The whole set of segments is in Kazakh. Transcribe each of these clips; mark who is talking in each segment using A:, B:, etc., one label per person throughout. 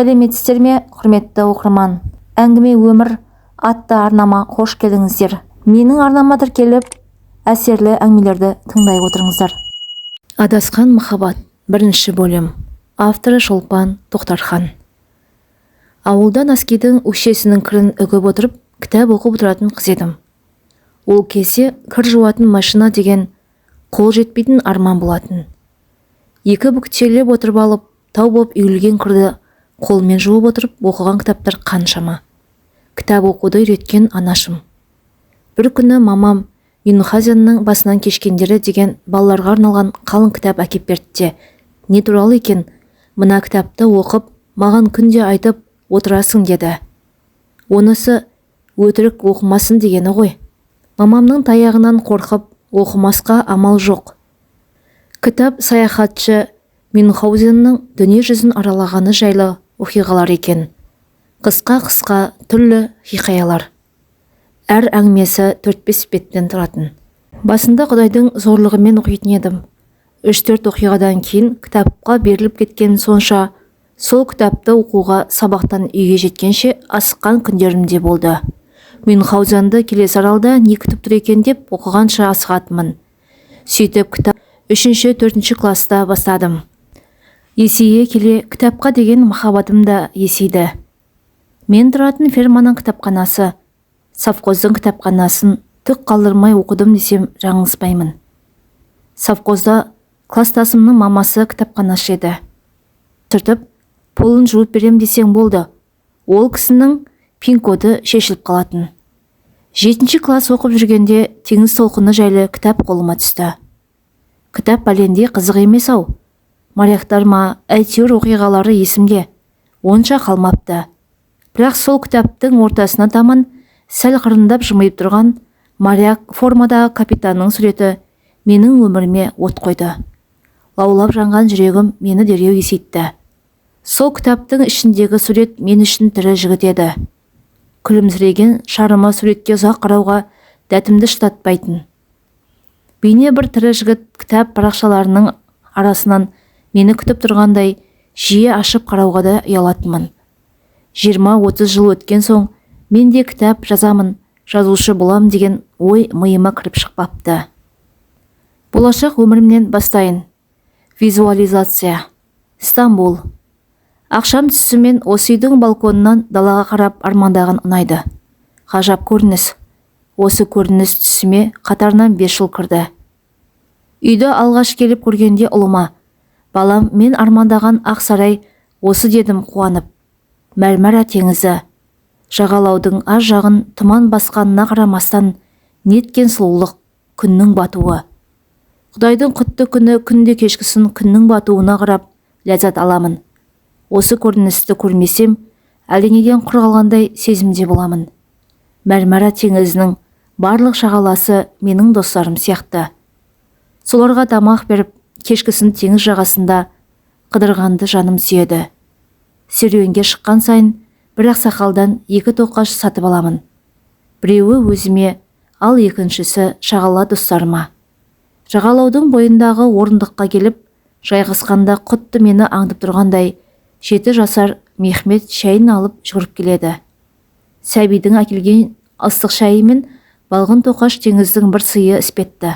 A: сәлеметсіздер ме, құрметті оқырман? Әңгіме өмір атты арнама қош келдіңіздер. Менің арнама тіркеліп, әсерлі әңгімелерді тыңдай отырыңыздар. Адасқан махаббат, бірінші бөлім. Авторы Шолпан Тоқтархан. Ауылдан Аскидің өкшесінің кірін үгіп отырып, кітап оқып отыратын қыз едім. Ол кезде кір жуатын машина деген қол жетпейтін арман болатын. Екі бүктеліп отырып алып, тау болып үйілген кірді қолмен жуып отырып оқыған кітаптар қаншама. Кітап оқуды үйреткен анашым. Бір күні мамам Мюнхгаузеннің басынан кешкендері деген балаларға арналған қалың кітап әкеп берді. Не туралы екен? Мына кітапты оқып, маған күнде айтып отырасың деді. Онысы өтірік оқымасын дегені ғой. Мамамның таяғынан қорқып, оқымасқа амал жоқ. Кітап саяхатшы Мюнхгаузеннің дүние жүзін аралағаны жайлы оқиғалар екен. Қысқа түрлі хикаялар. Әр әңгімесі 4-5 беттен тұратын. Басында Құдайдың зорлығымен оқитын едім. 3-4 оқиғадан кейін кітапқа беріліп кеткен сонша, сол кітапты оқуға сабақтан үйге жеткенше асыққан күндерім де болды. Мюнхгаузенді келесі аралда не күтіп тұр екен деп оқығанша асығатынмын. Сөйтіп кітап 3-4 класста бастадым. Есейе келе кітапқа деген махаббатым да есейді. Мен тұратын ферманың кітапханасы, совхоздың кітапханасын түк қалдырмай оқыдым десем жаңылыспаймын. Совхозда кластасымның мамасы кітапханашы еді. Түртіп, полын жуып берем десең болды. Ол кісінің пин-коды шешіліп қалатын. 7 класс оқып жүргенде теңіз толқыны жайлы кітап қолыма түсті. Кітап бәлендей қызық емес ау. Моряктар ма, әйтеуір оқиғалары есімде. Онша қалмапты. Бірақ сол кітаптың ортасына таман сәл қырындап жымиып тұрған моряк формадағы капитанның суреті менің өміріме от қойды. Лаулап жанған жүрегім мені дереу есейтті. Сол кітаптың ішіндегі сурет мен үшін тірі жігіт еді. Күлімсіреген шарыма суретке ұзақ қарауға дәтімді шыдатпайтын. Бейне бір тірі жігіт кітап парақшаларының арасынан мені күтіп тұрғандай жиі ашып қарауға да ұялатынмын. 20-30 жыл өткен соң мен де кітап жазамын, жазушы болам деген ой миыма кіріп шықпапты. Болашақ өмірімнен бастайын. Визуализация. Стамбул. Ақшам түсімен осы үйдің балконынан далаға қарап армандаған ұнайды. Ғажап көрініс. Осы көрініс түсіме қатарынан 5 жыл кірді. Үйді алғаш келіп көргенде ұлыма, балам, мен армандаған ақ сарай осы дедім қуанып. Мәрмәра теңізі. Жағалаудың аз жағын тұман басқанына қарамастан неткен сұлулық, күннің батуы. Құдайдың құтты күні күнде кешкісін күннің батуына қарап ләззат аламын. Осы көріністі көрмесем, әлденеден құр қалғандай сезімде боламын. Мәрмәра теңізінің барлық шағаласы менің достарым сияқты. Соларға тамақ беріп, кешкісін теңіз жағасында қыдырғанды жаным сүйеді. Серуенге шыққан сайын бір ақсақалдан 2 тоқаш сатып аламын. Біреуі өзіме, ал екіншісі шағала достарыма. Жағалаудың бойындағы орындыққа келіп, жайғасқанда құтты мені аңдып тұрғандай 7 жасар Мехмет шайын алып жүгіріп келеді. Сәбидің әкелген ыстық шайы мен балғын тоқаш теңіздің бір сыйы іспетті.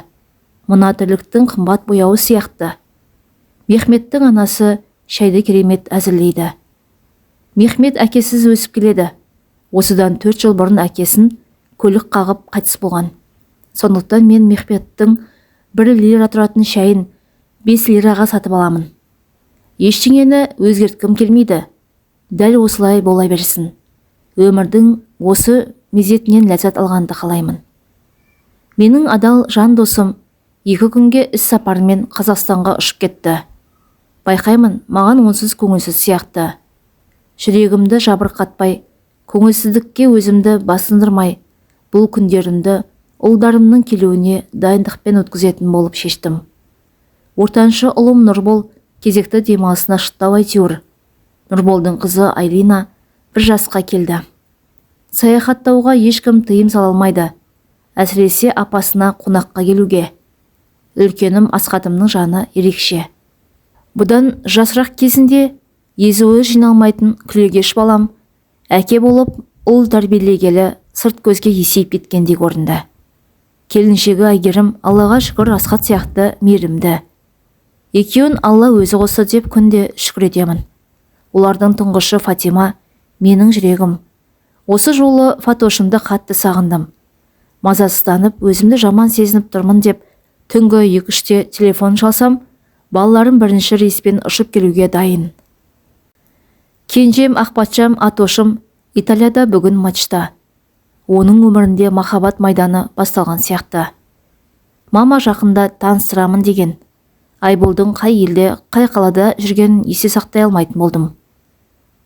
A: Мына тірліктің қымбат бояуы сияқты. Мехметтің анасы шайды керемет әзірлейді. Мехмет әкесіз өсіп келеді. Осыдан 4 жыл бұрын әкесін көлік қағып қайтыс болған. Сондықтан мен Мехметтің 1 лира тұратын шайын 5 лираға сатып аламын. Ештеңені өзгерткім келмейді. Дәл осылай бола берсін. Өмірдің осы мезетінен ләззат алғанды қалаймын. Менің адал жан досым 2 күнге іс сапарымен Қазақстанға ұшып кетті. Байқаймын, маған онсыз көңілсіз сияқты. Жүрегімді жабырқатпай, көңілсіздікке өзімді басындырмай, бұл күндерімді ұлдарымның келуіне дайындықпен өткізетін болып шештім. Ортаншы ұлым Нұрбол кезекті демалысына шыттау әйтеуір. Нұрболдың қызы Айлина 1 жасқа келді. Саяхаттауға ешкім тыйым сала алмайды. Әсіресе апасына қонаққа келуге. Үлкенім Асқатымның жаны ерекше. Бұдан жасырақ кезінде езуі жиналмайтын күлегеш балам, әке болып ұл тәрбиелегелі сырт көзге есейіп кеткендей көрінді. Келіншегі Әйгерім Аллаға шүкір Асхат сияқты мейірімді. Екеуін Алла өзі қосты деп күнде шүкір етемін. Олардың тұңғышы Фатима менің жүрегім. Осы жолы Фатошымды қатты сағындым. Мазасызданып, өзімді жаман сезініп тұрмын деп, түнгі 2-3-те телефон шалсам, балаларым бірінші рейспен ұшып келуге дайын. Кенжем Ақпатшам Атошым Италияда бүгін матчта. Оның өмірінде махаббат майданы басталған сияқты. Мама жақында таныстырамын деген. Айболдың қай елде, қай қалада жүргенін есе сақтай алмайтын болдым.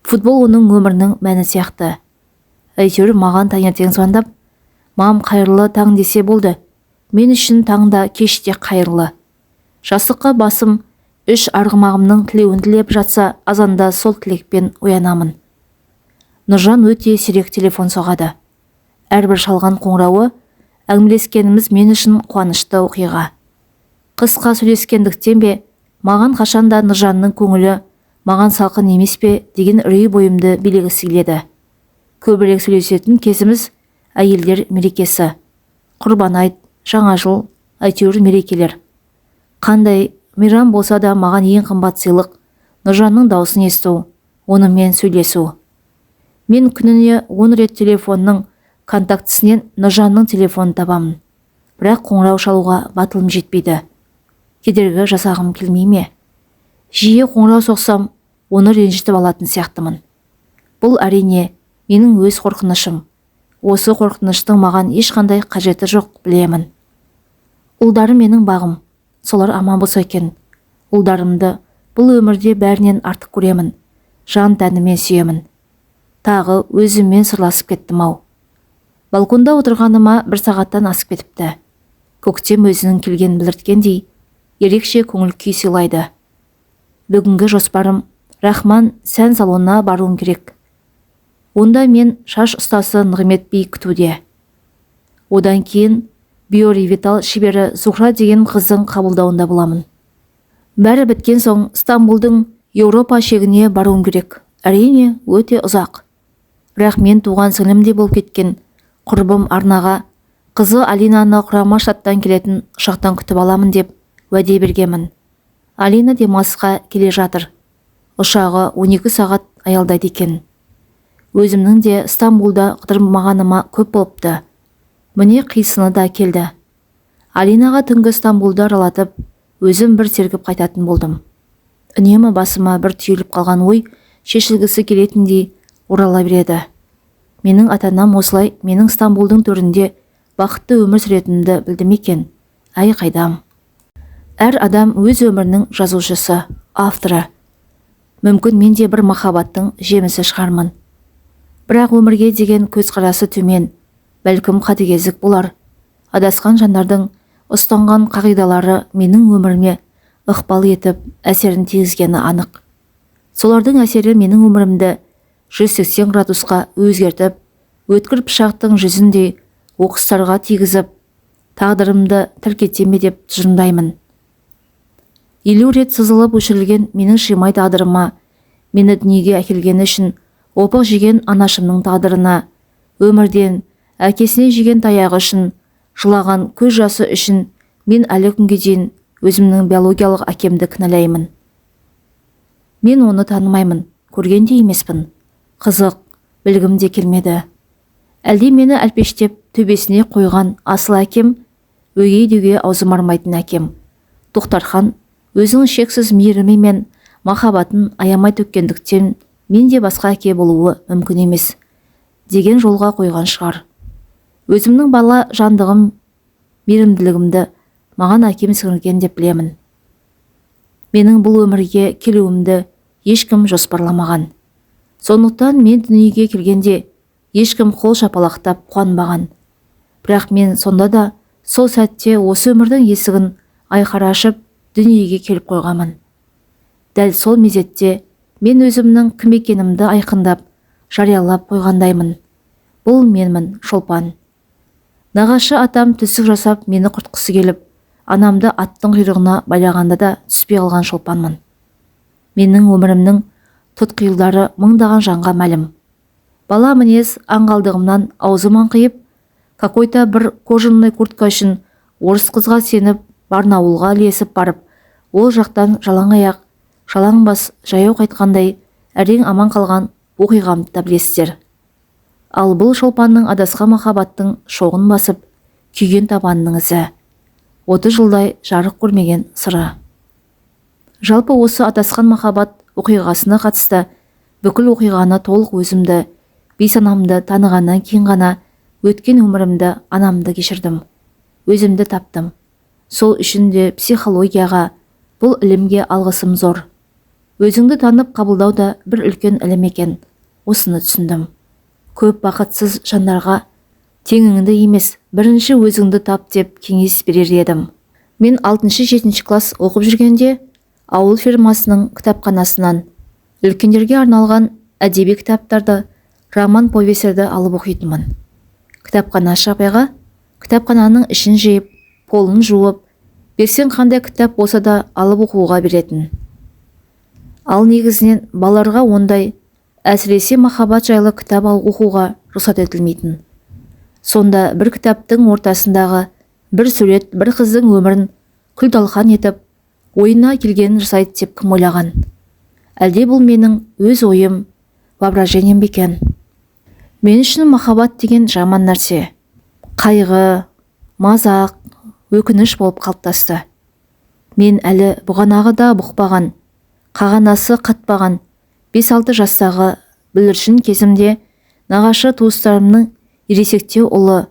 A: Футбол оның өмірінің мәні сияқты. Әйтеуір маған таңертең звондап, мам қайырлы таң десе болды. Мен үшін таңда кеште қайырлы. Жастыққа басым 3 арғымағымның тілеуін тілеп жатса, азанда сол тілекпен оянамын. Нұржан өте сирек телефон соғады. Әрбір шалған қоңырауы әңгімелескеніміз мен үшін қуанышты оқиға. Қысқа сөйлескендіктен бе, маған қашанда Нұржанның көңілі маған салқын емес пе деген үрей бойымды билегісі келеді. Көбірек сөйлесетін кезіміз әйелдер мерекесі. Құрбан айт, жаңа жыл, әйтеуір мерекелер. Қандай мейрам болса да маған ең қымбат сыйлық Нұржанның даусын есту, онымен сөйлесу. Мен күніне 10 рет телефонның контактісінен Нұржанның телефонын табамын. Бірақ қоңырау шалуға батылым жетпейді. Кедергі жасағым келмей ме? Жиі қоңырау соқсам, оны ренжітіп алатын сияқтымын. Бұл әрине менің өз қорқынышым. Осы қорқыныштың маған ешқандай қажеті жоқ, білемін. Ұлдарым менің бағым. Солар аман болса екен. Ұлдарымды бұл өмірде бәрінен артық көремін. Жан тәнімен сүйемін. Тағы өзіммен сырласып кеттім-ау. Балконда отырғаныма 1 сағаттан асып кетіпті. Көктем өзінің келген білдірткендей, ерекше көңіл күй сыйлайды. Бүгінгі жоспарым Рахман сән салонына баруым керек. Онда мен шаш ұстасы Нығмет би күтуде. Одан кейін биоревитал шебері Зухра деген қыздың қабылдауында боламын. Бәрі біткен соң Стамбулдың Еуропа шегіне баруым керек. Әрине, өте ұзақ. Бірақ мен туған сіңлімдей болып кеткен құрбым Арнаға қызы Алинаны құрама штаттан келетін ұшақтан күтіп аламын деп уәде бергенмін. Алина демалысқа келе жатыр. Ұшағы 12 сағат аялдайды екен. Өзімнің де Стамбулда қыдырмағаныма көп болыпты. Міне қисыны да келді. Алинаға түнгі Стамбулды аралатып, өзім бір сергіп қайтатын болдым. Үнемі басыма бір түйіліп қалған ой шешілгісі келетіндей орала береді. Менің ата-анам осылай менің Стамбулдың төрінде бақытты өмір сүретінімді білдім екен. Әй қайдам. Әр адам өз өмірінің жазушысы, авторы. Мүмкін мен де бір махаббаттың жемісі шығармын. Бірақ өмірге деген көзқарасы төмен, бәлкім қатыгездік болар. Адасқан жандардың ұстанған қағидалары менің өміріме ықпал етіп, әсерін тигізгені анық. Солардың әсері менің өмірімді 180 градусқа өзгертіп, өткір пышақтың жүзіндей оқыстарға тигізіп, тағдырымды тіркете ме деп тұжырымдаймын. 50 рет сызылып өшірілген менің шимай тағдырыма, мені дүниеге әкелгені үшін опық жеген анашымның тағдырына, өмірден әкесіне жеген таяғы үшін, жылаған көз жасы үшін мен әлі күнге дейін өзімнің биологиялық әкемді кінәлаймын. Мен оны танымаймын, көрген де емеспін. Қызық, білгім де келмеді. Әлде мені әлпештеп төбесіне қойған асыл әкем, өгей деуге аузым бармайтын әкем. Тоқтархан өзінің шексіз мейірімі мен махаббатын аямай төккендіктен мен де басқа әке болуы мүмкін емес деген жолға қойған шығар. Өзімнің бала жандығым, мейірімділігімді маған әкем сіңірген деп білемін. Менің бұл өмірге келуімді ешкім жоспарламаған. Сондықтан мен дүниеге келгенде ешкім қол шапалақтап қуанбаған. Бірақ мен сонда да сол сәтте осы өмірдің есігін айқара ашып дүниеге келіп қойғамын. Дәл сол мезетте мен өзімнің кім екенімді айқындап, жариялап қойғандаймын. Бұл менмін, Шолпан. Нағашы атам түсік жасап мені құртқысы келіп, анамды аттың құйрығына байлағанда да түспей қалған Шолпанмын. Менің өмірімнің тұтқиылдары мыңдаған жанға мәлім. Бала мінез аңғалдығымнан аузым аңқиып, какой-то бір кожаный куртка үшін орыс қызға сеніп Барнауылға ілесіп барып, ол жақтан жалаң аяқ, жалаң бас жаяу қайтқандай әрең аман қалған оқиғамды да білесіздер. Ал бұл шолпанның адасқан махаббаттың шоғын басып, күйген табанының ізі. 30 жылдай жарық көрмеген сыры. Жалпы осы адасқан махаббат оқиғасына қатысты бүкіл оқиғаны толық өзімді, бейсанамды танығаннан кейін ғана өткен өмірімді, анамды кешірдім. Өзімді таптым. Сол үшін де психологияға, бұл ілімге алғысым зор. Өзіңді танып қабылдау да бір үлкен ілім екен. Осыны түсіндім. Көп бақытсыз жандарға теңіңді емес, бірінші өзіңді тап деп кеңес берер едім. Мен 6-7 класс оқып жүргенде ауыл фермасының кітапханасынан үлкендерге арналған әдеби кітаптарды, роман повестерді алып оқитынмын. Кітапханашы апайға кітапхананың ішін жиып, полын жуып, берсең қандай кітап болса да алып оқуға беретін. Ал негізінен балаларға ондай, әсіресе махаббат жайлы кітап алып оқуға рұқсат етілмейтін. Сонда бір кітаптың ортасындағы бір сурет бір қыздың өмірін күл-талқан етіп, ойына келгенін жасайды деп кім ойлаған? Әлде бұл менің өз ойым, воображением бекен? Мен үшін махаббат деген жаман нәрсе, қайғы, мазақ, өкініш болып қалыптасты. Мен әлі бұғанағы да бұқпаған, қағанасы қатпаған 5-6 жастағы бүлдіршін кезімде нағашы туыстарымның ересектеу ұлы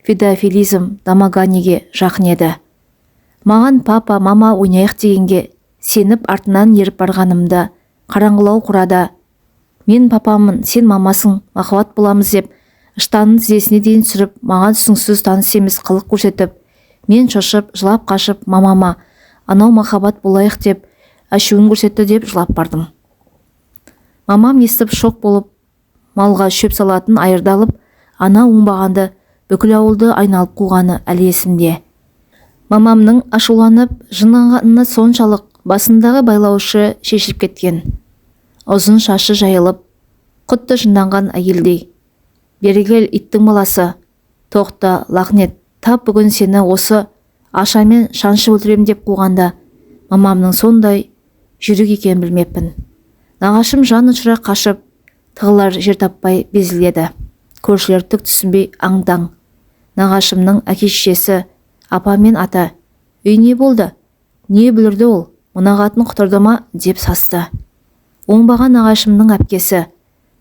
A: педофилизм домоганиеге жақын еді. Маған папа, мама ойнайық дегенге сеніп артынан еріп барғанымда қараңғылау құрада. Мен папамын, сен мамасың, махаббат боламыз деп, ыштанын тізесіне дейін сүріп, маған түсініксіз таныс емес қылық көрсетіп, мен шошып, жылап қашып, мамама, анау махаббат болайық деп, ашуын көрсетті деп жылап бардым. Мамам естіп шок болып, малға шөп салатын айырды алып, ана оңбағанды бүкіл ауылды айналып қуғаны әлі есімде. Мамамның ашуланып, жынданғаны соншалық басындағы байлаушы шешіліп кеткен. Ұзын шашы жайылып, құтты жынданған әйелдей. Бері кел, иттің баласы. Тоқта, лақнет, тап бүгін сені осы ашамен шаншы өлтірем деп қуғанда, мамамның сондай жүрек екенін білмеппін. Нағашым жан ұшыра қашып, тығылар жер таппай безіледі. Көршілер түк түсінбей аңдаң. Нағашымның әке-шешесі, апа мен ата, үй не болды? Не бүлірді ол? Мына қатын құтырды ма деп састы. Оңбаған нағашымның әпкесі,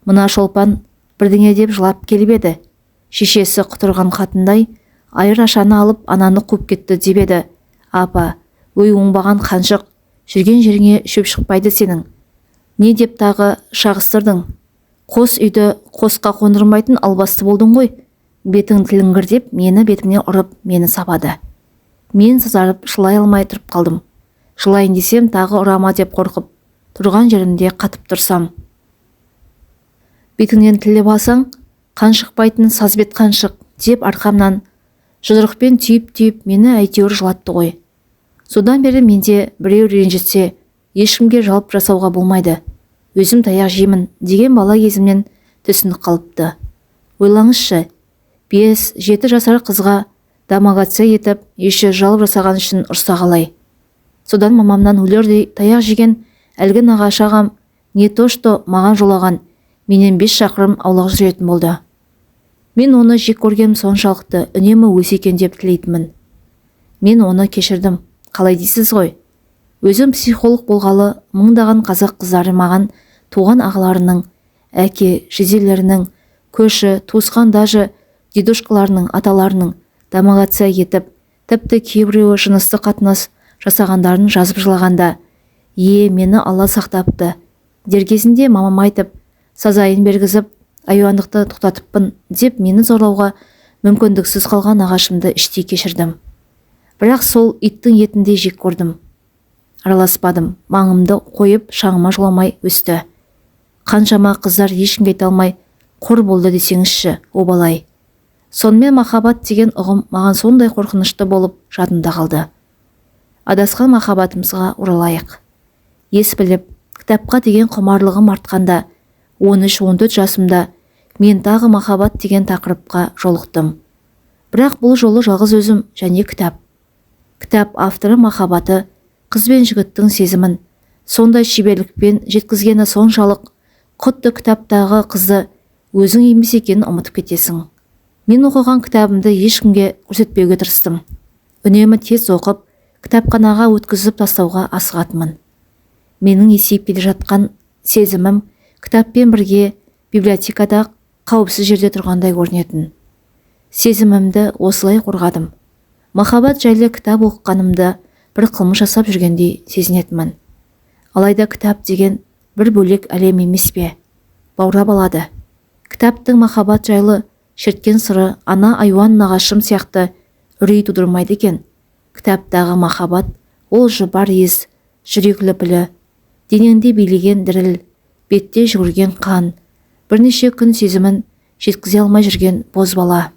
A: мына шолпан бірдеңе деп жылап келіп еді. Шешесі құтырған қатындай айыр ашаны алып ананы қуып кетті деп еді. Апа, өй оңбаған қаншық, жүрген жеріңе шөп шықпайды сенің. Не деп тағы шағыстырдың? Қос үйді қосқа қондырмайтын албасты болдың ғой. Бетің тілінгір деп мені бетімне ұрып, мені сабады. Мен сазарып жылай алмай тұрып қалдым. Жылайын десем тағы ұрама деп қорқып, тұрған жерімде қатып тұрсам. Бетіңнен тіліп алсаң, қан шықпайтын сазбет қаншық деп арқамнан жұдырықпен түйіп мені әйтеуір жылатты ғой. Содан бері менде біреу ренжітсе, ешкімге жалп жасауға болмайды. Өзім таяқ жеймін деген бала кезімнен түсінік қалыпты. Ойлаңызшы, 5-7 жасар қызға домогация етіп, еші жалып жасаған үшін ұрса қалай. Содан мамамнан өлердей таяқ жеген әлгі нағашы ағам не то что маған жолаған, менен 5 шақырым аулақ жүретін болды. Мен оны жек көргенім соншалықты үнемі өсе екен деп тілейтінмін. Мен оны кешірдім. Қалай дейсіз ғой? Өзім психолог болғалы мыңдаған қазақ қыздары маған туған ағаларының, әке, жезелерінің, көші, туысқан даже дедушкаларының, аталарының домогация етіп, тіпті кейбіреуі жыныстық қатынас жасағандарын жазып жылағанда, мені Алла сақтапты. Дер кезінде мамам айтып, сазайын бергізіп, айуандықты тоқтатыппын деп мені зорлауға мүмкіндіксіз қалған ағашымды іштей кешірдім. Бірақ сол иттің етіндей жек көрдім. Араласпадым, маңымды қойып шаңыма жоламай өсті. Қаншама қыздар ешкімге айта алмай қор болды десеңізші, обалай. Сонымен махаббат деген ұғым маған сондай қорқынышты болып жадымда қалды. Адасқан махаббатымызға оралайық. Ес біліп, кітапқа деген құмарлығым артқанда 13-14 жасымда мен тағы махаббат деген тақырыпқа жолықтым. Бірақ бұл жолы жалғыз өзім және кітап. Кітап авторы махаббаты, қыз бен жігіттің сезімін сондай шеберлікпен жеткізгені соншалық, құтты кітаптағы қызды өзің емес екенін ұмытып кетесің. Мен оқыған кітабымды ешкімге көрсетпеуге тырыстым. Үнемі тез оқып, кітапханаға өткізіп тастауға асығатынмын. Менің есейіп келе жатқан сезімім кітаппен бірге библиотекада қауіпсіз жерде тұрғандай көрінетін. Сезімімді осылай қорғадым. Махаббат жайлы кітап оқығанымда бір қылмыс жасап жүргендей сезінетінмін. Алайда кітап деген бір бөлек әлем емес пе? Баурап алады. Кітаптың махаббат жайлы шерткен сыры ана айуан нағашым сияқты үрей тудырмайды екен. Кітаптағы махаббат ол жұпар ез, жүрек лүпілі, денеңде билеген діріл, бетте жүгірген қан, бірнеше күн сезімін жеткізе алмай жүрген бозбала.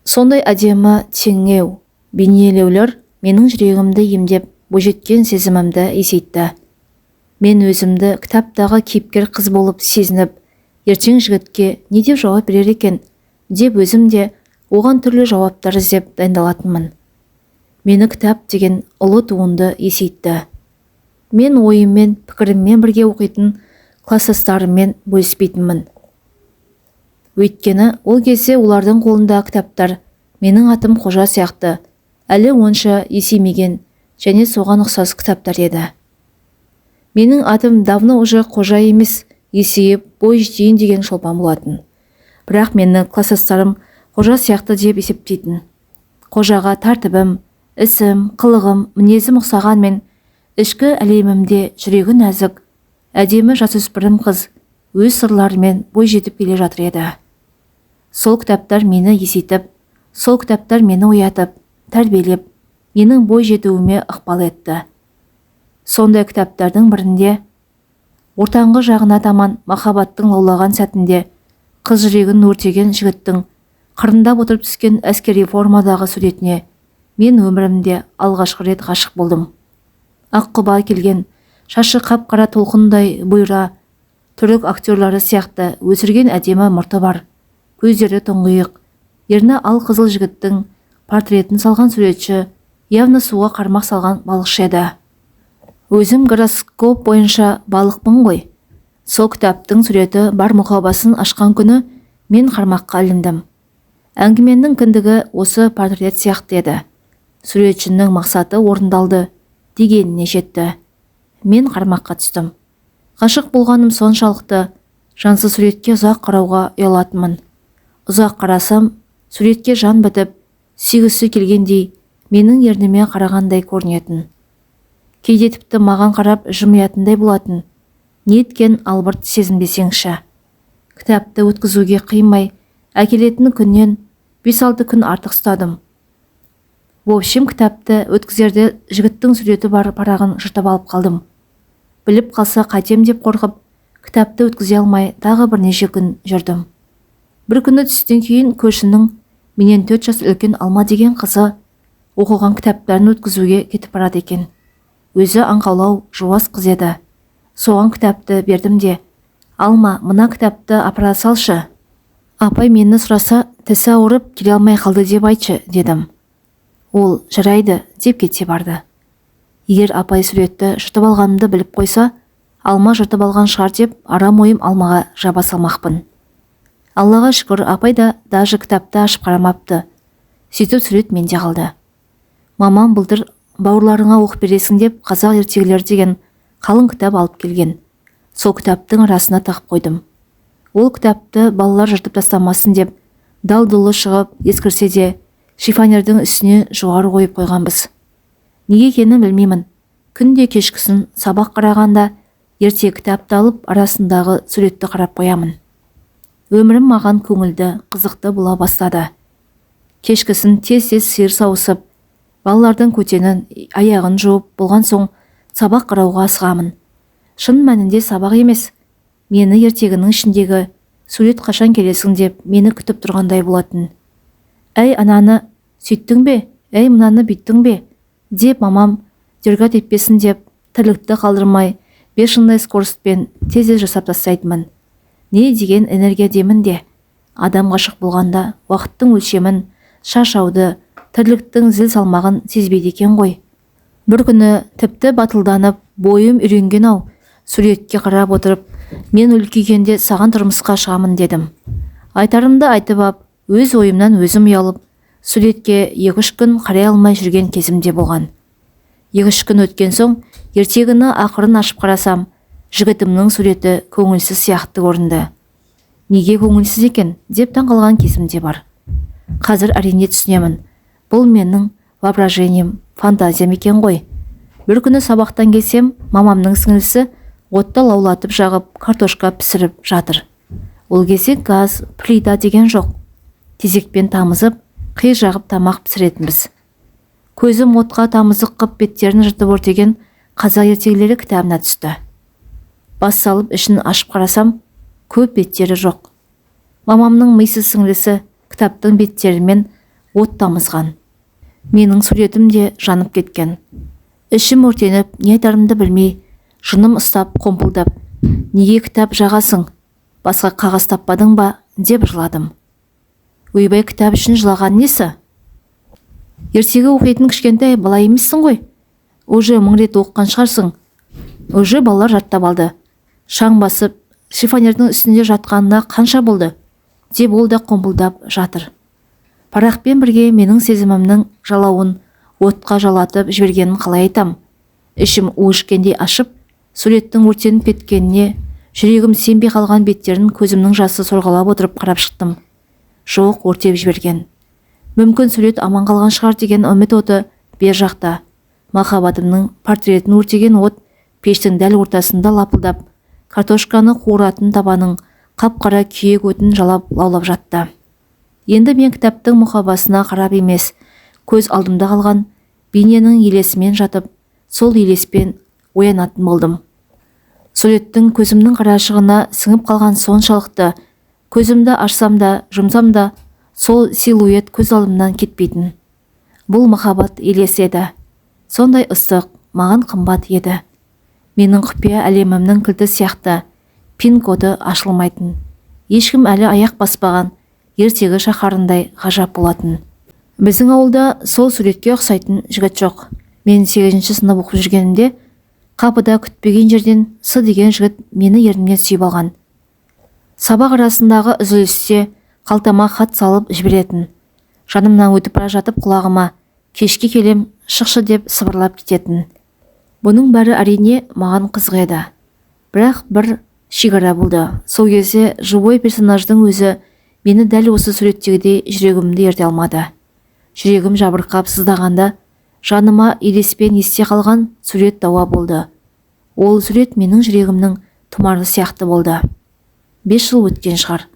A: Сондай әдемі теңеу, бейнелеулер менің жүрегімді емдеп, бойжеткен сезімімді есейтті. Мен өзімді кітаптағы кейіпкер қыз болып сезініп, ертең жігітке не деп жауап берер екен деп өзім де оған түрлі жауаптар іздеп дайындалатынмын. Мені кітап деген ұлы туынды есейтті. Мен ойыммен, пікіріммен бірге оқитын кластастарыммен бөліспейтінмін. Өйткені ол кезде олардың қолында кітаптар менің атым Қожа сияқты әлі онша есеймеген және соған ұқсас кітаптар еді. Менің атым давно уже Қожа емес, есейіп бой жетейін деген шолпан болатын. Бірақ мені кластастарым Қожа сияқты деп есептейтін. Қожаға тәртібім, ісім, қылығым, мінезім ұқсағанмен, ішкі әлемімде жүрегі нәзік, әдемі жасөспірім қыз өз сырларымен бой жетіп келе жатыр еді. Сол кітаптар мені есейтіп, сол кітаптар мені оятып, тәрбиелеп, менің бой жетуіме ықпал етті. Сондай кітаптардың бірінде, ортаңғы жағына таман махаббаттың лаулаған сәтінде, қыз жүрегін өртеген жігіттің қырындап отырып түскен әскери формадағы суретіне мен өмірімде алғашқы рет ғашық болдым. Аққұба келген, шашы қап-қара толқындай бұйра, түрік актерлары сияқты өсірген әдемі мұрты бар, көздері тұңғиық, ерні ал қызыл жігіттің портретін салған суретші явно суға қармақ салған балықшы еді. Өзім гороскоп бойынша балықпын ғой. Сол кітаптың суреті бар мұқабасын ашқан күні мен қармаққа іліндім. Әңгіменің кіндігі осы портрет сияқты еді. Суретшінің мақсаты орындалды дегеніне жетті. Мен қармаққа түстім. Ғашық болғаным соншалықты, жансыз суретке ұзақ қарауға ұялатынмын. Ұзақ қарасам, суретке жан бітіп, сүйгісі келгендей, менің ерніме қарағандай көрінетін. Кейде тіпті маған қарап жымиятындай болатын. Неткен албырт сезінбесеңші. Кітапты өткізуге қимай, әкелетін күннен 5-6 күн артық ұстадым. В общем, кітапты өткізерде жігіттің суреті бар парағын жыртып алып қалдым. Біліп қалса қайтем деп қорқып, кітапты өткізе алмай тағы бірнеше күн жүрдім. Бір күні түстен кейін көршінің менен 4 жас үлкен Алма деген қызы оқыған кітаптарын өткізуге кетіп барады екен. Өзі аңқаулау жуас қыз еді. Соған кітапты бердім де, Алма, мына кітапты апара салшы. Апай мені сұраса, тісі ауырып келе алмай қалды деп айтшы, дедім. Ол жарайды деп кете барды. Егер апай суретті жыртып алғанымды біліп қойса, Алма жыртып алған шығар деп арам ойым Алмаға жаба салмақпын. Аллаға шүкір, апай да даже кітапты ашып қарамапты. Сөйтіп сурет менде қалды. Мамам былтыр бауырларыңа оқып бересің деп қазақ ертегілері деген қалың кітап алып келген. Сол кітаптың арасына тағып қойдым. Ол кітапты балалар жыртып тастамасын деп дал-дулы шығып ескірсе де шифонердің үстіне жоғары қойып қойғанбыз. Неге екенін білмеймін. Күнде кешкісін сабақ қарағанда ерте кітапты алып арасындағы суретті қарап қоямын. Өмірім маған көңілді, қызықты бола бастады. Кешкісін тез-тез сиыр сауысып, балалардың көтенін, аяғын жуып болған соң сабақ қарауға асығамын. Шын мәнінде сабақ емес, мені ертегінің ішіндегі сурет қашан келесің деп мені күтіп тұрғандай болатын. Әй ананы сөйттің бе, әй мынаны бүйттің бе деп мамам дергат етпесін деп тірлікті қалдырмай бешеный скоростьпен тез жасап тастайтынмын. Не деген энергия демін де. Адам ғашық болғанда уақыттың өлшемін, шашауды, тірліктің зіл салмағын сезбейді екен ғой. Бір күні тіпті батылданып, бойым үйренген-ау, суретке қарап отырып, мен үлкейгенде саған тұрмысқа шығамын дедім. Айтарымды айтып ап, өз ойымнан өзім ұялып, суретке 2-3 күн қарай алмай жүрген кезімде болған. 2-3 күн өткен соң, ертегіні ақырын ашып қарасам, жігітімнің суреті көңілсіз сияқты көрінді. Неге көңілсіз екен деп таңқалған кезімде бар. Қазір әрине түсінемін. Бұл менің воображением, фантазиям екен ғой. Бір күні сабақтан келсем, мамамның сіңілісі отта лаулатып жағып, картошка пісіріп жатыр. Ол кезде газ, плита деген жоқ. Тезекпен тамызып, қи жағып тамақ пісіретінбіз. Көзім отқа тамызық қып беттерін жыртып өртеген қазақ ертегілері кітабына түсті. Бас салып ішін ашып қарасам, көп беттері жоқ. Мамамның мисыз сіңлісі кітаптың беттерімен от тамызған. Менің суретім де жанып кеткен. Ішім өртеніп, не айтарымды білмей, жыным ұстап, қомпылдап, неге кітап жағасың? Басқа қағаз таппадың ба? Деп жыладым. Ойбай, кітап үшін жылаған несі? Ертегі оқитын кішкентай бала емессің ғой. Уже 1000 рет оққан шығарсың. Уже балалар жаттап алды. Шаң басып, шифонердің үстінде жатқанына қанша болды? Деп ол да қомпылдап жатыр. Парақпен бірге менің сезімімнің жалауын отқа жалатып жібергенін қалай айтам? Ішім уышкендей ашып, суреттің өртеніп кеткеніне, жүрегім сенбей қалған беттерін көзімнің жасы сорғалап отырып қарап шықтым. Жоқ, өртеп жіберген. Мүмкін сурет аман қалған шығар деген үміт оты бер жақта. Махаббатымның портретін өртеген от пештің дәл ортасында лапылдап, картошканы қуыратын табаның қап-қара күйек өтін жалап лаулап жатты. Енді мен кітаптың мұқабасына қарап емес, көз алдымда қалған бейненің елесімен жатып, сол елеспен оянатын болдым. Суреттің көзімнің қарашығына сіңіп қалған соншалықты, көзімді ашсам да, жұмсам да, сол силуэт көз алдымнан кетпейтін. Бұл махаббат елес еді. Сондай ыстық, маған қымбат еді. Менің құпия әлемімнің кілті сияқты, пин-коды ашылмайтын. Ешкім әлі аяқ баспаған, ертегі шаһарындай ғажап болатын. Біздің ауылда сол суретке ұқсайтын жігіт жоқ. Мен 8-ші сынып оқып жүргенімде, қапыда күтпеген жерден Сы деген жігіт мені ернімнен сүйіп алған. Сабақ арасындағы үзілісте қалтама хат салып жіберетін. Жанымнан өтіп бара жатып құлағыма, кешке келем, шықшы деп сыбырлап кететін. Бұның бәрі әрине маған қызық еді. Бірақ бір шекара болды. Сол кезде живой персонаждың өзі мені дәл осы суреттегідей жүрегімді ерте алмады. Жүрегім жабырқап сыздағанда, жаныма елеспен есте қалған сурет дауа болды. Ол сурет менің жүрегімнің тұмары сияқты болды. 5 жыл өткен шығар.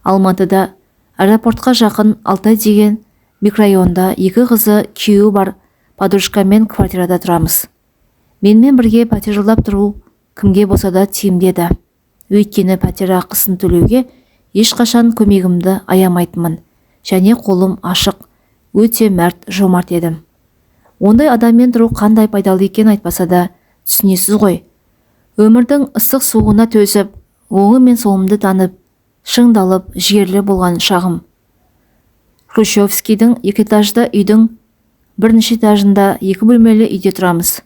A: Алматыда аэропортқа жақын Алтай деген микрорайонда 2 қызы күйеуі бар подружкамен квартирада тұрамыз. Менімен бірге пәтер жалдап тұру кімге болса да тиімді еді. Өйткені пәтер ақысын төлеуге ешқашан көмегімді аямайтынмын, және қолым ашық, өте мәрт, жомарт едім. Ондай адаммен тұру қандай пайдалы екен айтпаса да түсінесіз ғой. Өмірдің ыстық суығына төзіп, оңы мен солымды танып, шыңдалып, жігерлі болған шағым. Хрущевскийдің 2 этажды үйдің бірінші этажында 2 бөлмелі үйде тұрамыз.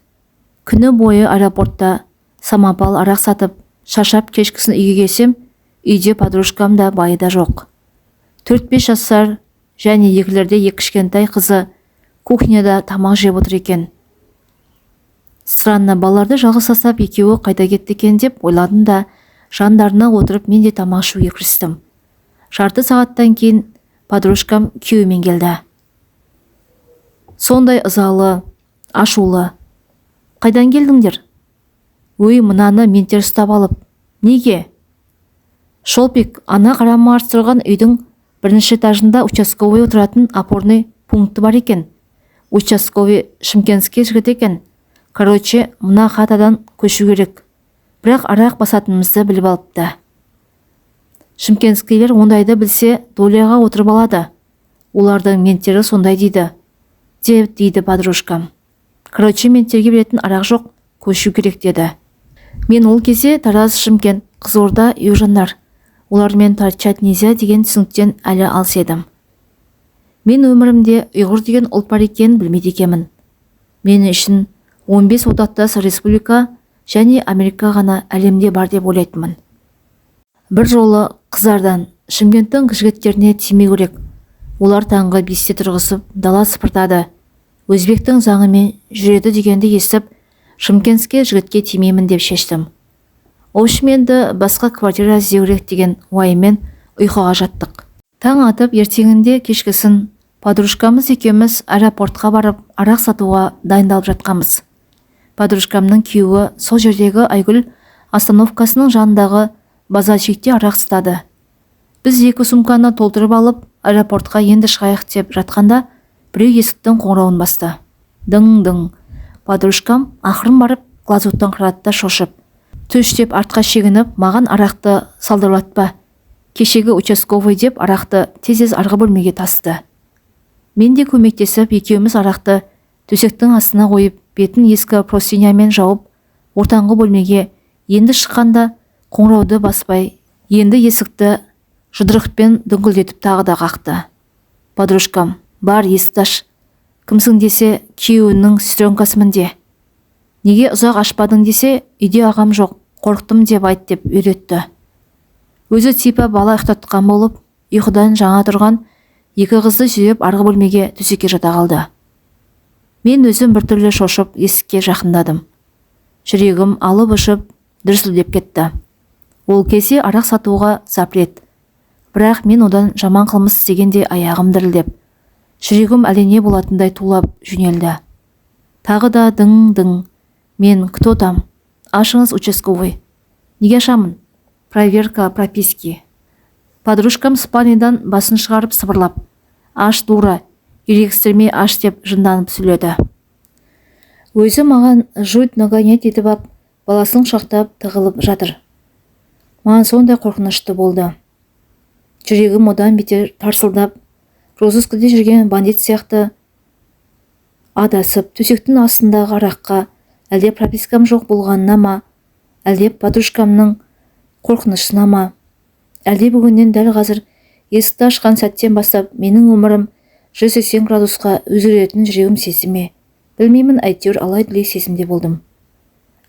A: Күні бойы аэропортта самопал арақ сатып, шаршап кешкісін үйге келсем, үйде подружкам да байы да жоқ. 4-5 жасар және екілерде 2 кішкентай қызы кухняда тамақ жеп отыр екен. Странно, балаларды жалғыз тастап екеуі қайда кетті екен деп ойладым да, жандарына отырып мен де тамақ ішуге кірістім. Жарты сағаттан кейін подружкам күйеуімен келді. Сондай ызалы, ашулы. Қайдан келдіңдер? Өй, мынаны ментер ұстап алып. Неге? Шолпик, ана қарама арыстырған үйдің 1-ші этажында участковый отыратын опорный пункті бар екен. Участковый шымкентский жігіт екен. Короче, мына хатадан көшу керек. Бірақ арақ басатынымызды біліп алыпты. Шымкентскийлер ондайды білсе, доляға отырып алады. Олардың менттері сондай дейді. Дейді подружкам. Короче, менттерге беретін арақ жоқ, көшу керек деді. Мен ол кезде Тараз, Шымкент, Қызылорда, Южандар, олармен Торчат нельзя деген түсініктен әлі алыс едім. Мен өмірімде ұйғыр деген ұлт бар екенін білмейді екенмін. Мен үшін 15 одақтас республика және Америка ғана әлемде бар деп ойлайтынмын. Бір жолы қыздардан Шымкенттің жігіттеріне тимей керек. Олар таңғы 5-те тұрғысып дала сыпыртады. Өзбектің заңымен жүреді дегенді естіп, Шымкентке жігітке тимеймін деп шештім. Общем, енді басқа квартира іздеу керек деген уайыммен ұйқыға жаттық. Таң атып ертеңінде кешкісін подружкамыз екеуміз аэропортқа барып арақ сатуға дайындалып жатқанбыз. Подружкамның күйеуі сол жердегі Айгүл остановкасының жанындағы базарчикте арақ сатады. Біз 2 сумканы толтырып алып аэропортқа енді шығайық деп жатқанда біреу есіктің қоңырауын басты. Дың-дың. Подружкам ақырын барып глазуттан қарады да шошып. Түш деп артқа шегініп, маған арақты салдырлатпа. Кешегі участковый деп арақты тез арғы бөлмеге тасты. Мен де көмектесіп, екеуміз арақты төсектің астына қойып, бетін ескі простынямен жауып, ортаңғы бөлмеге енді шыққанда қоңырауды баспай, енді есікті жұдырықпен дүңгілдетіп тағы да қақты. Подружкам, бар есікті аш. Кімсің десе, күйеуінің сестренкасымын де. Неге ұзақ ашпадың десе, үйде ағам жоқ, қорықтым деп айт деп үйретті. Өзі типа бала ұйықтатқан болып, ұйқыдан жаңа тұрған 2 қызды сүйреп арғы бөлмеге төсекке жата қалды. Мен өзім біртүрлі шошып есікке жақындадым. Жүрегім алып ұшып, дүрсілдеп кетті. Ол кезде арақ сатуға запрет. Бірақ мен одан жаман қылмыс істегенде аяғым дірілдеп, жүрегім әлене болатындай тулап жөнелді. Тағы да дың-дың. Мен кто там? Ашыңыз, участковый. Неге ашамын? Проверка прописки. Подружкам спальнядан басын шығарып сыбырлап, аш дура, ерегістірмей аш деп жынданып сөйледі. Өзі маған жуть нагонять етіп ап, баласын шақтап тығылып жатыр. Маған сондай қорқынышты болды. Жүрегім одан бетер тарсылдап, розыскіде жүрген бандит сияқты адасып, төсектің астындағы араққа әлде пропискам жоқ болғанына ма, әлде подружкамның қорқынышына ма, әлде бүгіннен дәл қазір есікті ашқан сәттен бастап менің өмірім 180 градусқа өзгеретін жүрегім сезіме, білмеймін, әйтеуір алай-дүлей сезімде болдым.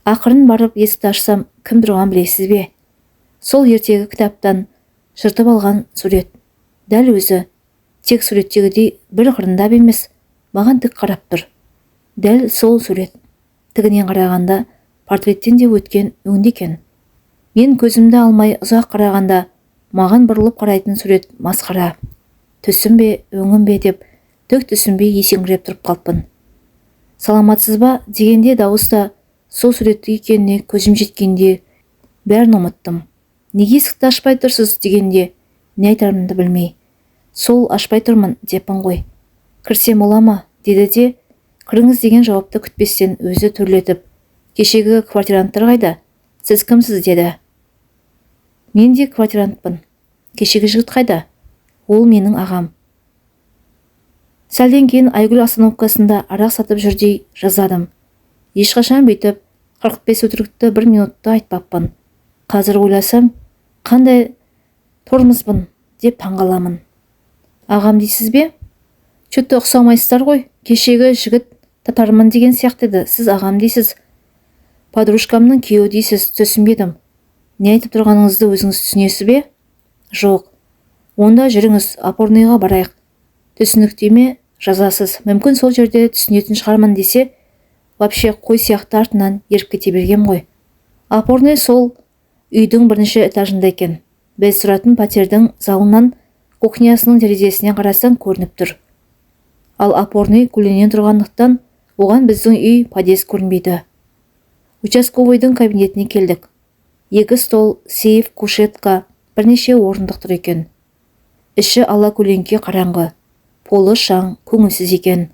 A: Ақырын барып есікті ашсам, кім тұрған білесіз бе? Сол ертегі кітаптан жыртып алған сурет. Дәл өзі, тек суреттегідей бір қырындап емес, маған тік қарап тұр. Дәл сол сурет. Тігінен қарағанда портреттен де өткен өңді екен. Мен көзімді алмай ұзақ қарағанда маған бұрылып қарайтын сурет масқара. Түсім бе, өңім бе деп түк түсінбей есеңгіреп тұрып қалыппын. Саламатсыз ба дегенде дауыста сол суретті екеніне көзім жеткенде бәрін ұмыттым. Неге есікті ашпай тұрсыз дегенде не айтарымды білмей, сол ашпай тұрмын деппін ғой. Кірсем ола ма деді де, кіріңіз деген жауапты күтпестен өзі түрлетіп, кешегі квартиранттар қайда? Сіз кімсіз деді. Мен де квартирантпын. Кешегі жігіт қайда? Ол менің ағам. Сәлден кейін Айгүл остановкасында арақ сатып жүрдей жазадым. Ешқашан бүйтіп 45 өтірікті 1 минутта айтпаппын. Қазір ойласам, қандай тормызбын деп таңғаламын. Ағам дейсіз бе? Чөтті ұқсамайсыздар ғой, кешегі жігіт татармын деген сияқты еді, сіз ағам дейсіз. Подружкамның күйеуі дейсіз, түсінбедім. Не айтып тұрғаныңызды өзіңіз түсінесіз бе? Жоқ. Онда жүріңіз, опорныйға барайық. Түсініктеме жазасыз. Мүмкін сол жерде түсінетін шығармын десе, вообще қой сияқты артынан еріп кете берген ғой. Опорный сол үйдің бірінші этажында екен. Біз тұратын пәтердің залынан кухнясының терезесіне қарасаң көрініп тұр. Ал опорный көлденең тұрғандықтан оған біздің үй подъезд көрінбейді. Участковыйдың кабинетіне келдік. 2 стол, сейф, кушетка, бірнеше орындық тұр екен. Іші ала көлеңке қараңғы, полы шаң, көңілсіз екен.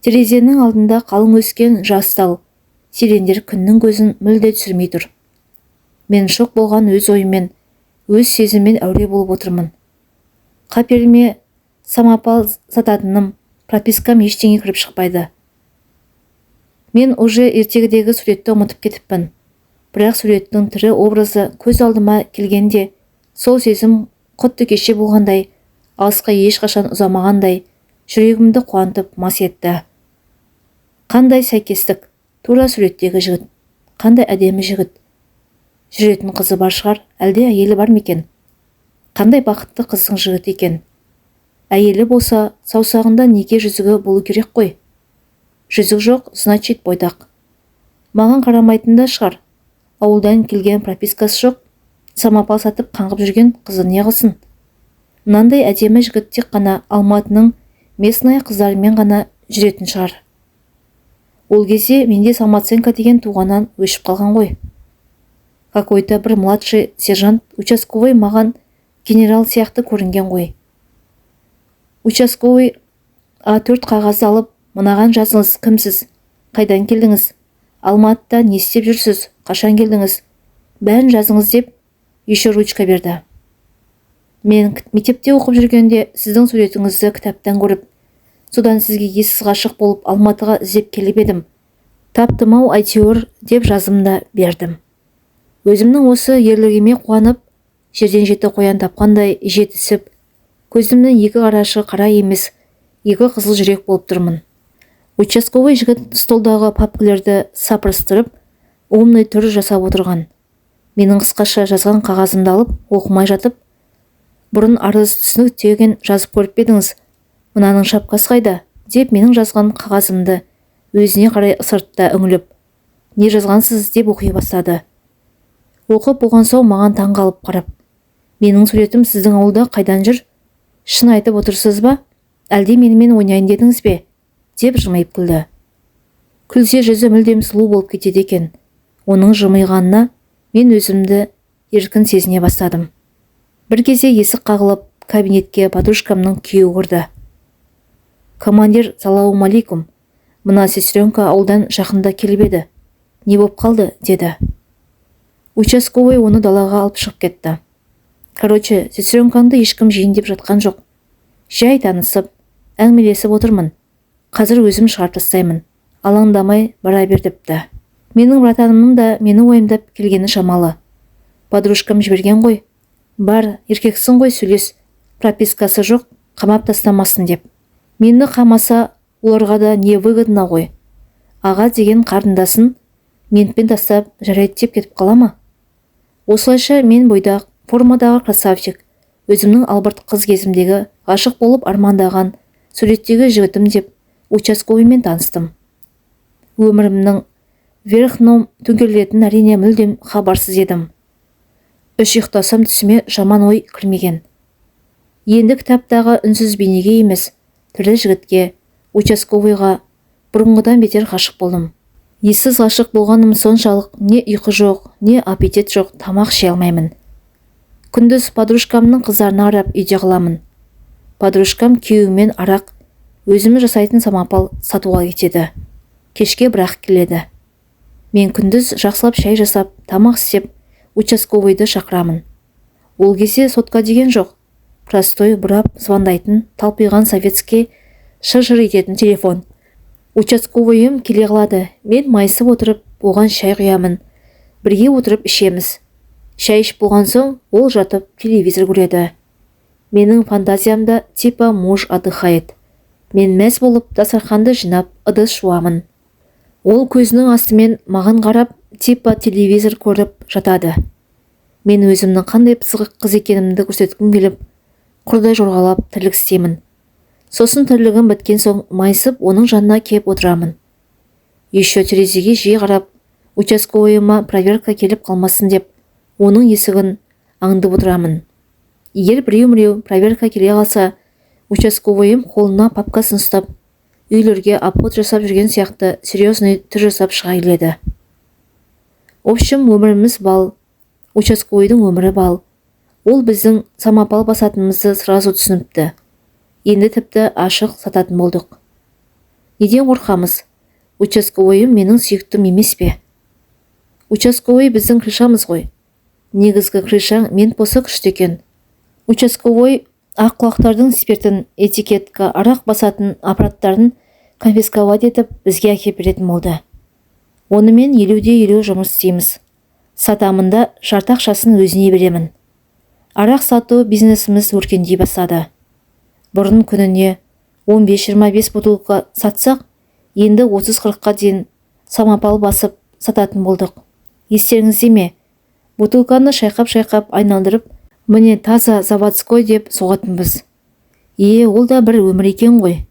A: Терезенің алдында қалың өскен жас тал, селендер күннің көзін мүлде түсірмей тұр. Мен шоқ болған өз ойымен, өз сезіммен әуре болып отырмын. Қаперіме самопал сататыным, пропискам ештеңе кіріп шықпайды. Мен уже ертегідегі суретті ұмытып кетіппін. бірақ суреттің тірі образы көз алдыма келгенде сол сезім құтты кеше болғандай, алысқа ешқашан ұзамағандай, жүрегімді қуантып мас етті. Қандай сәйкестік, тура суреттегі жігіт, қандай әдемі жігіт. Жүретін қызы бар шығар, әлде әйелі бар мекен? Қандай бақытты қыздың жігіт екен. Әйелі болса, саусағында неке жүзігі болу керек қой. Жүзік жоқ, значит бойдақ. Маған қарамайтын да шығар. Ауылдан келген пропискасы жоқ, самопал сатып қаңғып жүрген қызы не қылсын? Мынандай әдемі жігіт тек қана Алматының местная қыздарымен ғана жүретін шығар. Ол кезде менде самооценка деген туғаннан өшіп қалған ғой. Какой-то бір младший сержант участковый маған генерал сияқты көрінген ғой. Участковый А4 қағазды алып, мынаған жазыңыз, кімсіз, қайдан келдіңіз, Алматыда не істеп жүрсіз, қашан келдіңіз, бәрін жазыңыз деп, еще ручка берді. Мен мектепте оқып жүргенде сіздің суретіңізді кітаптан көріп, содан сізге ессіз ғашық болып Алматыға іздеп келіп едім. Таптым-ау әйтеуір деп жазымда бердім. Өзімнің осы ерлігіме қуанып, жерден жеті қоян тапқандай жетісіп, көзімнің екі қарашы қара емес, екі қызыл жүрек болып тұрмын. Участковый жігіт столдағы папкілерді сапырыстырып, умный түр жасап отырған. Менің қысқаша жазған қағазымды алып, оқымай жатып, бұрын арыз түсінік деген жазып көріп едіңіз, мынаның шапқасы қайда, деп менің жазған қағазымды өзіне қарай ысыртта үңіліп, не жазғансыз деп оқи бастады. Оқып болған соң маған таң қалып қарап, менің суретім сіздің ауылда қайдан жүр? Шын айтып отырсыз ба? Әлде менімен ойнайын дедіңіз бе? Деп жымиып күлді. Күлсе жүзі мүлдем сұлу болып кетеді екен. Оның жымиғанына мен өзімді еркін сезіне бастадым. Бір кезде есік қағылып, кабинетке подружкамның күйеуі кірді. Командир, салаум алейкум. Мына сестренка ауылдан жақында келіп еді. Не боп қалды, деді. Участковый оны далаға алып шығып кетті. Короче, сестренкаңды ешкім жейін деп жатқан жоқ. Жай танысып, әңгімелесіп отырмын. Қазір өзім шығарып тастаймын. Алаңдамай бара бер депті. Менің братанымның да мені ойымдап келгені шамалы. Подружкам жіберген ғой. Бар, еркексің ғой, сөйлес. Пропискасы жоқ, қамап тастамасын деп. Мені қамаса, оларға да не выгодно ғой. Аға деген қарындасын ментпен тастап жарайды деп кетіп қала ма? Осылайша мен бойдақ, формадағы красавчик, өзімнің албырт қыз кезімдегі ғашық болып армандаған суреттегі жігітім деп участковыймен таныстым. Өмірімнің верхном төңкерілетін әрине мүлдем хабарсыз едім. Үш ұйықтасам түсіме жаман ой кірмеген. Енді кітаптағы үнсіз бейнеге емес, тірі жігітке, участковыйға бұрынғыдан бетер ғашық болдым. Ессіз ғашық болғаным соншалық, не ұйқы жоқ, не аппетит жоқ, тамақ іше алмаймын. Күндіз подружкамның қыздарына қарап үйде қаламын. Подружкам күйеуімен арақ, өзімі жасайтын самопал сатуға кетеді. Кешке бірақ келеді. Мен күндіз жақсылап шай жасап, тамақ істеп, участковыйды шақырамын. Ол кезде сотка деген жоқ. Простой бұрап звондайтын, талпиған советский шыр-шыр ететін телефон. Участковыйым келе қалады. Мен майысып отырып, оған шай құямын. Бірге отырып ішеміз. Шай ішіп болған соң, ол жатып телевизор көреді. Менің фантазиямда типа муж отдыхает. Мен мәз болып дастарханды жинап, ыдыс жуамын. Ол көзінің астымен маған қарап, типа телевизор көріп жатады. Мен өзімнің қандай пысық қыз екенімді көрсеткім келіп, құрдай жорғалап тірлік істеймін. Сосын тірлігім біткен соң майысып оның жанына кеп отырамын. Еще терезеге жиі қарап, участковыйыма проверка келіп қалмасын деп, оның есігін аңдып отырамын. Егер біреу-міреу проверка келе қалса, участковыйым қолына папкасын ұстап, үйлерге обход жасап жүрген сияқты серьезный түр жасап шыға келеді. Общем, өміріміз бал, участковыйдың өмірі бал. Ол біздің самопал басатынымызды сразу түсініпті. Енді тіпті ашық сататын болдық. Неден қорқамыз? Участковыйым менің сүйіктім емес пе? Участковый біздің крышамыз ғой. Негізгі крышаң мен посы күшті екен. Участковый ақ құлақтардың спиртін, этикетка, арақ басатын аппараттарын конфисковать етіп бізге әкеп беретін болды. Онымен 50-50 жұмыс істейміз. Сатамын да жарты ақшасын өзіне беремін. Арақ сату бизнесіміз өркендей бастады. Бұрын күніне 15-25 бутылка сатсақ, енді 30-40-қа дейін самопал басып сататын болдық. Естеріңізде ме? Бутылканы шайқап-шайқап айналдырып, міне таза заводской деп соғатынбыз. Ол да бір өмір екен ғой.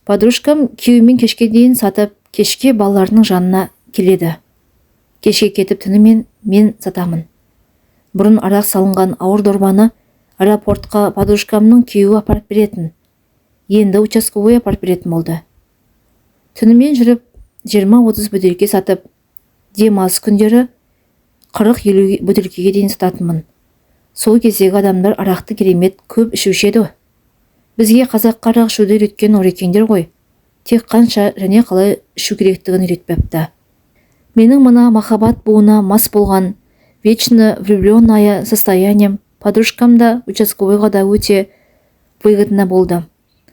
A: Подружкам күйеуімен кешке дейін сатып, кешке балаларының жанына келеді. Кешке кетіп түнімен мен сатамын. Бұрын арақ салынған ауыр дорбаны аэропортқа подружкамның күйеуі апарып беретін. Енді участковый апарып беретін болды. Түнімен жүріп 20-30 бөтелке сатып, демалыс күндері 40-50 бөтелкеге дейін сататынмын. Сол кездегі адамдар арақты керемет көп ішуші еді. Бізге қазаққа арақ ішуді үйреткен орекеңдер ғой. Тек қанша және қалай ішу керектігін үйретпепті. Менің мына махаббат буына мас болған, вечно влюбленное состоянием подружкамда участковыйға да өте выгодно болды.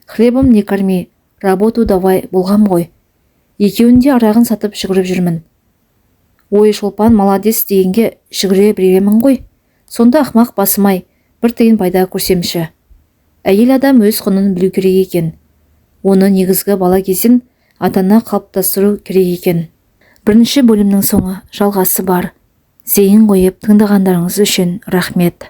A: Хлебом не корми, работу давай болғам ғой. Екеуінде арағын сатып жүгіріп жүрмін. Ой, Шолпан молодец дегенге жүгіре беремін ғой. Сонда ақмақ басымай, бір тиын пайда көрсемші. Әйел адам өз құнын білу керек екен. Оны негізгі бала кезден ата-ана қалыптастыру керек екен. Бірінші бөлімнің соңы жалғасы бар. Зейін қойып тыңдағандарыңыз үшін рахмет.